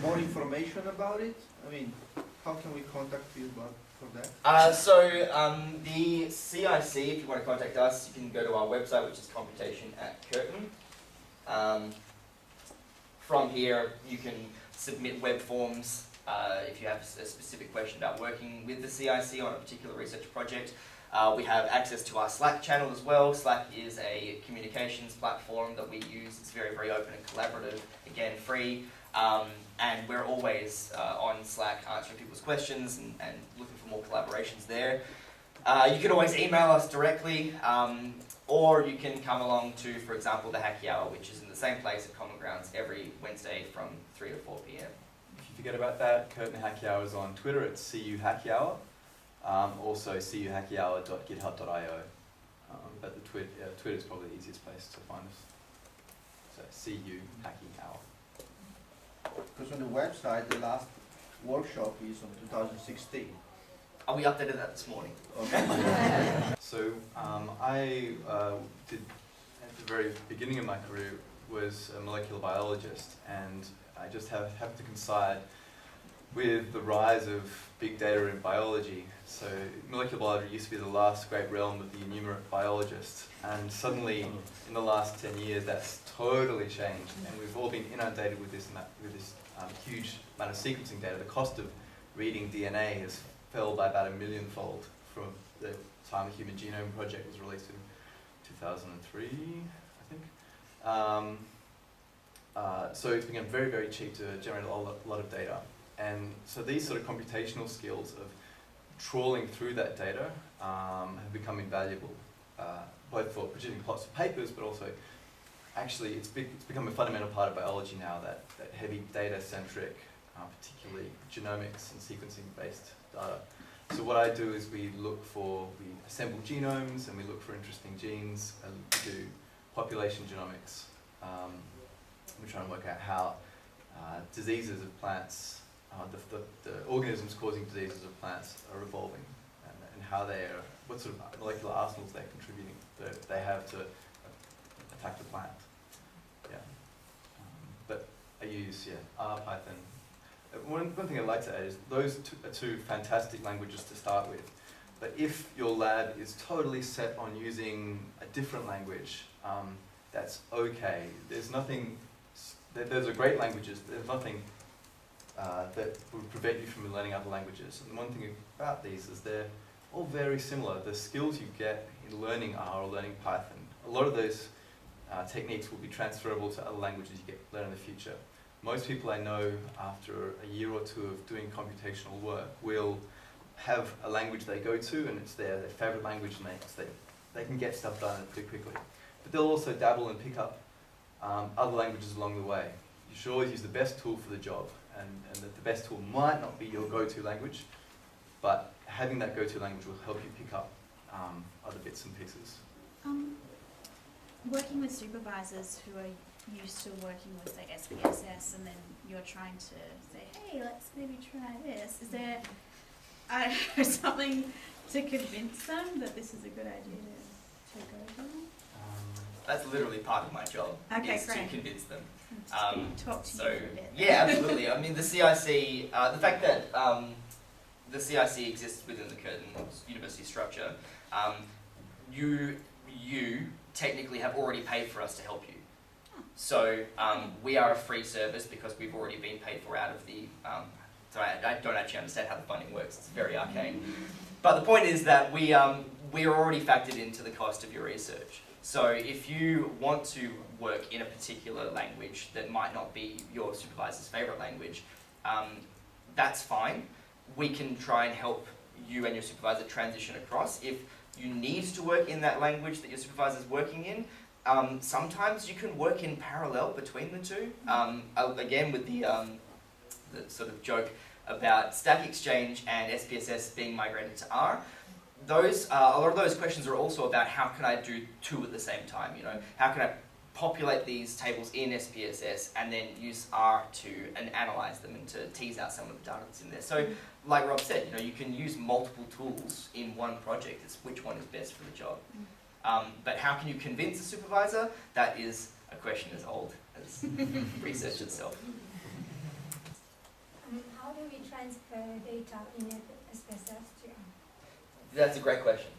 more information about it? I mean, how can we contact you for that? The CIC, if you want to contact us, you can go to our website, which is Computation@Curtin. From here, you can submit web forms if you have a specific question about working with the CIC on a particular research project. We have access to our Slack channel as well. Slack is a communications platform that we use. It's very, very open and collaborative, again, free. And we're always on Slack answering people's questions and looking for more collaborations there. You can always email us directly, or you can come along to, for example, the Hacky Hour, which is in the same place at Common Grounds every Wednesday from 3 to 4 p.m. If you forget about that, Curtin Hacky Hour is on Twitter at CU Hacky Hour. Also cuhackyhour.github.io. But the Twitter is probably the easiest place to find us. So CU Hacky Hour. Because on the website, the last workshop is on 2016. We updated that this morning. Okay. So I did, at the very beginning of my career, was a molecular biologist, and I just happened to coincide with the rise of big data in biology. So molecular biology used to be the last great realm of the enumerate biologist, and suddenly in the last 10 years that's totally changed, and we've all been inundated with this huge amount of sequencing data. The cost of reading DNA has fell by about 1 millionfold from the time the Human Genome Project was released in 2003, I think. So it's become very, very cheap to generate a lot of data. And so these sort of computational skills of trawling through that data have become invaluable, both for producing lots of papers, but also actually it's become a fundamental part of biology now, that heavy data-centric, particularly genomics and sequencing-based data. So what I do is we assemble genomes and we look for interesting genes and we do population genomics. We try and work out how diseases of plants, the organisms causing diseases of plants are evolving, and how what sort of molecular arsenals they're contributing, they have to attack the plant. Yeah. But I use R, Python. One thing I'd like to add is those are two fantastic languages to start with. But if your lab is totally set on using a different language, that's okay. Those are great languages. There's nothing that would prevent you from learning other languages. And one thing about these is they're all very similar. The skills you get in learning R or learning Python, a lot of those techniques will be transferable to other languages you learn in the future. Most people I know, after a year or two of doing computational work, will have a language they go to, and it's their favorite language, and they can get stuff done pretty quickly. But they'll also dabble and pick up other languages along the way. You should always use the best tool for the job, and the best tool might not be your go-to language, but having that go-to language will help you pick up other bits and pieces. Working with supervisors who are used to working with, say, SPSS, and then you're trying to say, hey, let's maybe try this. Is there something to convince them that this is a good idea to go for? That's literally part of my job, is great. to convince them. Talk to you a bit. Yeah, absolutely. I mean, the CIC, the fact that the CIC exists within the Curtin University structure, you technically have already paid for us to help you. So we are a free service because we've already been paid for out of the, so I don't actually understand how the funding works, it's very arcane. But the point is that we are already factored into the cost of your research. So if you want to work in a particular language that might not be your supervisor's favorite language, that's fine. We can try and help you and your supervisor transition across. If you need to work in that language that your supervisor is working in, sometimes you can work in parallel between the two. Again, with the sort of joke about Stack Exchange and SPSS being migrated to R, a lot of those questions are also about how can I do two at the same time. You know, how can I populate these tables in SPSS and then use R to analyze them and to tease out some of the data that's in there. So, like Rob said, you know, you can use multiple tools in one project. It's which one is best for the job. But how can you convince a supervisor? That is a question as old as research itself. how do we transfer data in SPSS to That's a great question.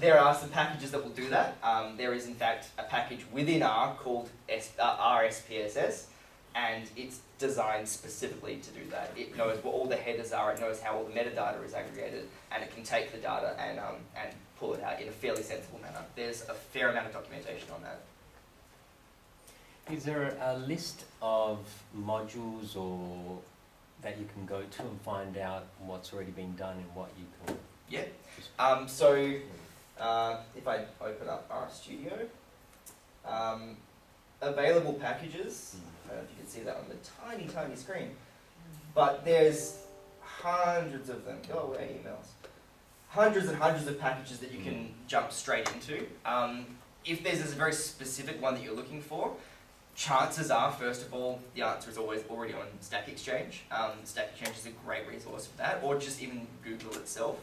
There are some packages that will do that. There is in fact a package within R called R SPSS, and it's designed specifically to do that. It knows what all the headers are, it knows how all the metadata is aggregated, and it can take the data and pull it out in a fairly sensible manner. There's a fair amount of documentation on that. Is there a list of modules or that you can go to and find out what's already been done and what you can? Yeah. So if I open up RStudio, available packages. I don't know if you can see that on the tiny, tiny screen, but there's hundreds of them. Go away, emails. Hundreds and hundreds of packages that you can jump straight into. If there's a very specific one that you're looking for, chances are, first of all, the answer is always already on Stack Exchange. Stack Exchange is a great resource for that, or just even Google itself.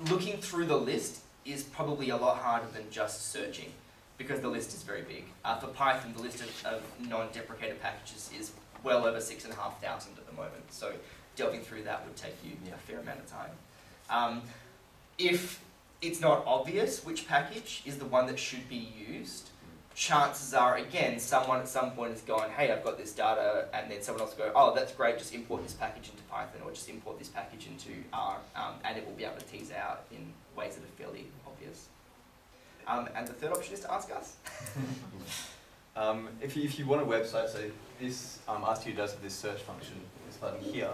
Looking through the list is probably a lot harder than just searching, because the list is very big. For Python, the list of non-deprecated packages is well over 6,500 at the moment, so delving through that would take you a fair amount of time. If it's not obvious which package is the one that should be used, chances are, again, someone at some point is going, hey, I've got this data, and then someone else will go, oh, that's great, just import this package into Python, or just import this package into R, and it will be able to tease out in ways that are fairly obvious. And the third option is to ask us. If you want a website, so this RStudio does have this search function, this button here,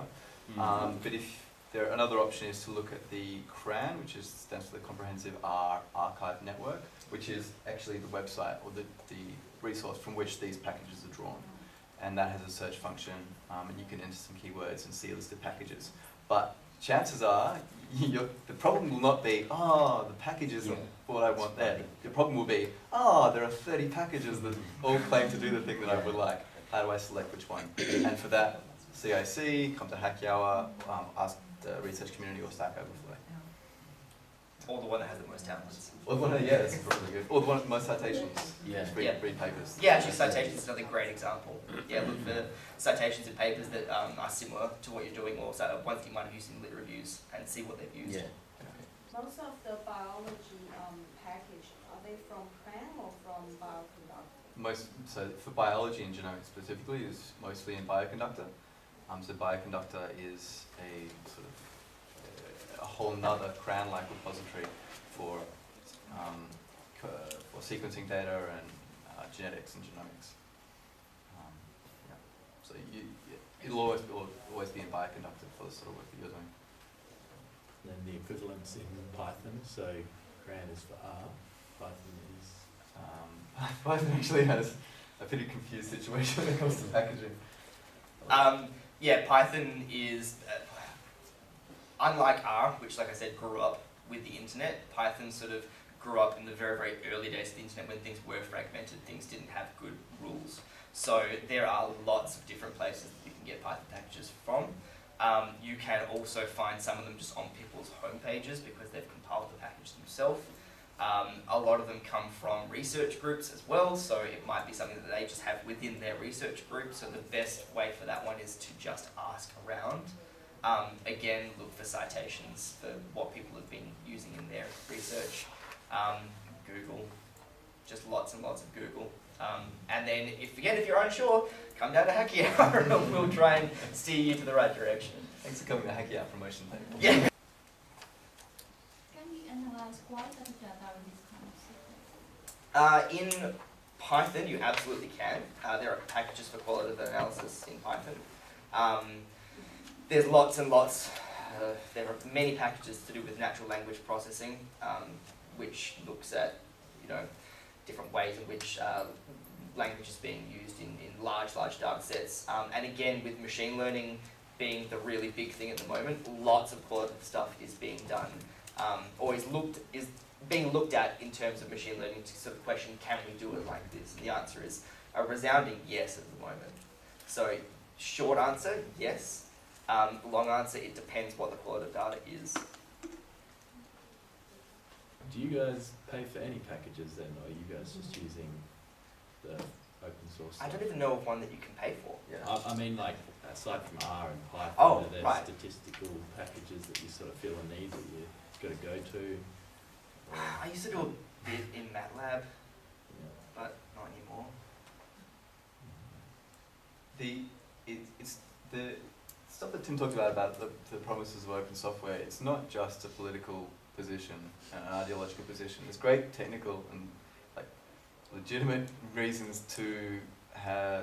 but if another option is to look at the CRAN, which stands for the Comprehensive R Archive Network, which is actually the website or the resource from which these packages are drawn. And that has a search function, and you can enter some keywords and see a list of packages. But chances are, the problem will not be, the packages are what I want there. The problem will be, there are 30 packages that all claim to do the thing that I would like. How do I select which one? And for that, CIC, come to Hacky Hour, ask the research community or Stack Overflow. Or the one that has the most talents. Or the one, that's probably good. Or the one with the most citations. Read papers. Yeah, actually citations is another great example. Yeah, look for citations in papers that are similar to what you're doing, or ones that you might have used in lit reviews, and see what they've used. Most of the biology package, are they from CRAN or from Bioconductor? So for biology and genomics specifically is mostly in Bioconductor. So Bioconductor is a sort of a whole nother CRAN-like repository for sequencing data and genetics and genomics. So it'll always be in Bioconductor for the sort of work that you're doing. And then the equivalents in Python, so CRAN is for R, Python is... Python actually has a pretty confused situation when it comes to packaging. Python is, unlike R, which like I said grew up with the internet, Python sort of grew up in the very, very early days of the internet when things were fragmented, things didn't have good rules. So there are lots of different places that you can get Python packages from. You can also find some of them just on people's home pages because they've compiled the package themselves. A lot of them come from research groups as well, so it might be something that they just have within their research group. So the best way for that one is to just ask around. Again, look for citations for what people have been using in their research. Google, just lots and lots of Google. And then, if you're unsure, come down to Hacky Hour and we'll try and steer you to the right direction. Thanks for coming to Hacky Hour promotion day. Yeah. Can you analyze qualitative data in this kind of sequence? In Python, you absolutely can. There are packages for qualitative analysis in Python. There's lots and lots. There are many packages to do with natural language processing, which looks at, different ways in which language is being used in large data sets. And again, with machine learning being the really big thing at the moment, lots of qualitative stuff is being done, or is being looked at in terms of machine learning to sort of question, can we do it like this? And the answer is a resounding yes at the moment. So short answer, yes. Long answer, it depends what the qualitative data is. Do you guys pay for any packages then, or are you guys just using the open source I stuff? don't even know of one that you can pay for. I mean, like, aside from R and Python, Oh, are there right. statistical packages that you sort of feel a need that you've got to go to? Or, I used to do a bit in MATLAB, yeah. but not anymore. It's the stuff that Tim talked about the promises of open software. It's not just a political position, an ideological position. There's great technical and like legitimate reasons to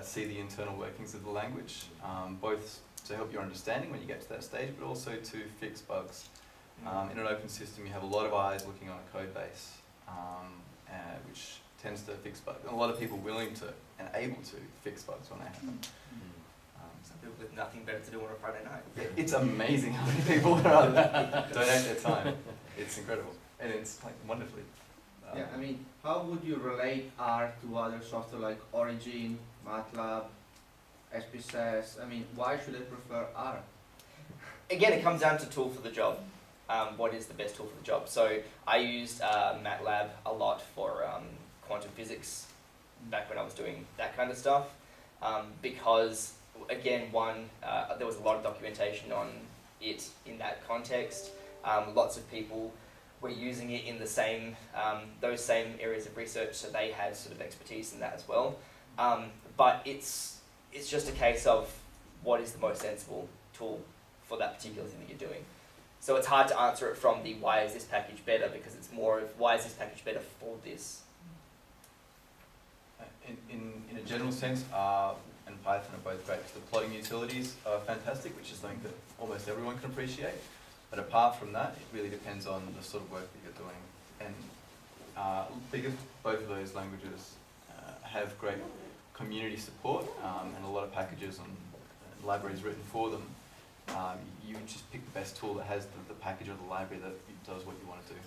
see the internal workings of the language, both to help your understanding when you get to that stage, but also to fix bugs. In an open system, you have a lot of eyes looking on a code base, which tends to fix bugs. And a lot of people willing to and able to fix bugs when they happen. Some people with nothing better to do on a Friday night. It's amazing how many people there are that donate their time. It's incredible, and it's like wonderfully. Yeah, I mean, how would you relate R to other software like Origin, MATLAB, SPSS? I mean, why should I prefer R? Again, it comes down to tool for the job. What is the best tool for the job? So I used MATLAB a lot for quantum physics back when I was doing that kind of stuff, because again, there was a lot of documentation on it in that context. Lots of people were using it in the same, those same areas of research, so they had sort of expertise in that as well. But it's just a case of what is the most sensible tool for that particular thing that you're doing. So it's hard to answer it from the why is this package better, because it's more of why is this package better for this. In a general sense, R and Python are both great. The plotting utilities are fantastic, which is something that almost everyone can appreciate. But apart from that, it really depends on the sort of work that you're doing. And because both of those languages have great community support and a lot of packages and libraries written for them, you just pick the best tool that has the package or the library that does what you want to do.